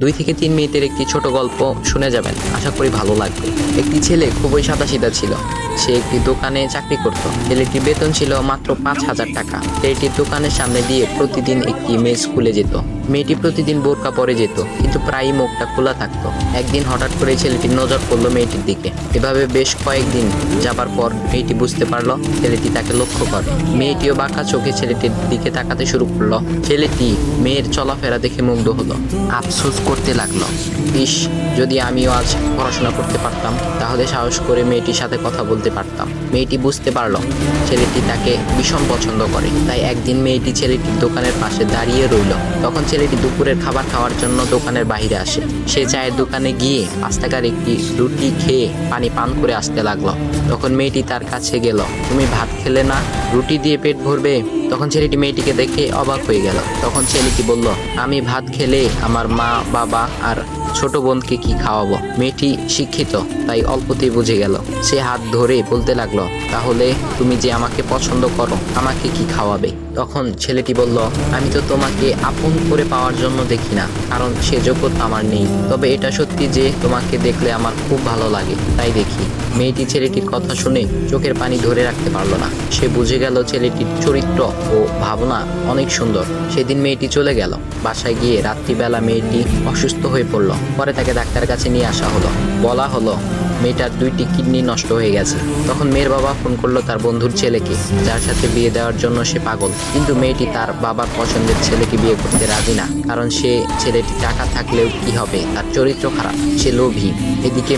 2 থেকে 3 মিনিটের একটি ছোট গল্প শুনে যাবেন, আশা করি ভালো লাগবে। একটি ছেলে খুবই সাদাসিধা ছিল। সে একটি দোকানে চাকরি করত। ছেলেটির বেতন ছিল মাত্র 5,000 টাকা। ছেলেটির দোকানের সামনে দিয়ে প্রতিদিন একটি মেয়ে স্কুলে যেত। মেয়েটি প্রতিদিন বোরকা পরে যেত, কিন্তু প্রায়ই মুখটা খোলা থাকতো। একদিন হঠাৎ করে ছেলেটির নজর পড়লো মেয়েটির দিকে। এভাবে বেশ কয়েকদিন যাবার পর মেয়েটি বুঝতে পারলো ছেলেটি তাকে লক্ষ্য করে। মেয়েটিও বাঁকা চোখে ছেলেটির দিকে তাকাতে শুরু করলো। ছেলেটি মেয়ের চলাফেরা দেখে মুগ্ধ হলো। আফসোস করতে লাগলো, ইস, যদি আমিও আজ পড়াশোনা করতে পারতাম, তাহলে সাহস করে মেয়েটির সাথে কথা বলতে পারতাম। মেয়েটি বুঝতে পারলো ছেলেটি তাকে ভীষণ পছন্দ করে। তাই একদিন মেয়েটি ছেলেটির দোকানের পাশে দাঁড়িয়ে রইল। তখন ছেলেটি দুপুরের খাবার খাওয়ার জন্য দোকানের বাইরে আসে। সে চায়ের দোকানে গিয়ে 5 টাকার একটি রুটি খেয়ে পানি পান করে আসতে লাগলো। তখন মেয়েটি তার কাছে গেল। তুমি ভাত খেলে না, রুটি দিয়ে পেট ভরবে? তখন ছেলেটি মেয়েটিকে দেখে অবাক হয়ে গেল। তখন ছেলেটি বলল, আমি ভাত খেলে আমার মা, বাবা আর ছোট বোনকে কি খাওয়াবো? মেয়েটি শিক্ষিত, তাই অল্পতেই বুঝে গেল। সে হাত ধরে বলতে লাগলো, তাহলে তুমি যে আমাকে পছন্দ করো, আমাকে কি খাওয়াবে? তখন ছেলেটি বলল, আমি তো তোমাকে আপন করে পাওয়ার জন্য দেখি না, কারণ সে যোগ্যতা আমার নেই। তবে এটা সত্যি যে তোমাকে দেখলে আমার খুব ভালো লাগে, তাই দেখি। মেয়েটি ছেলেটির কথা শুনে চোখের পানি ধরে রাখতে পারলো না। সে বুঝে গেল ছেলেটির চরিত্র ও ভাবনা অনেক সুন্দর। সেদিন মেয়েটি চলে গেল। বাসায় গিয়ে রাত্রিবেলা মেয়েটি অসুস্থ হয়ে পড়ল। পরে তাকে ডাক্তারের কাছে নিয়ে আসা হলো। বলা হলো মেয়েটার 2টি কিডনি নষ্ট হয়ে গেছে। তখন মেয়ের বাবা ফোন করলো তার বন্ধুর ছেলেকে, যার সাথে বিয়ে দেওয়ার জন্য সে পাগল। কিন্তু মেয়েটি তার বাবার পছন্দের ছেলেকে বিয়ে করতে রাজি না, কারণ সে ছেলেটি টাকা থাকলেও কি হবে, তার চরিত্র খারাপ, সে লোভী। এদিকে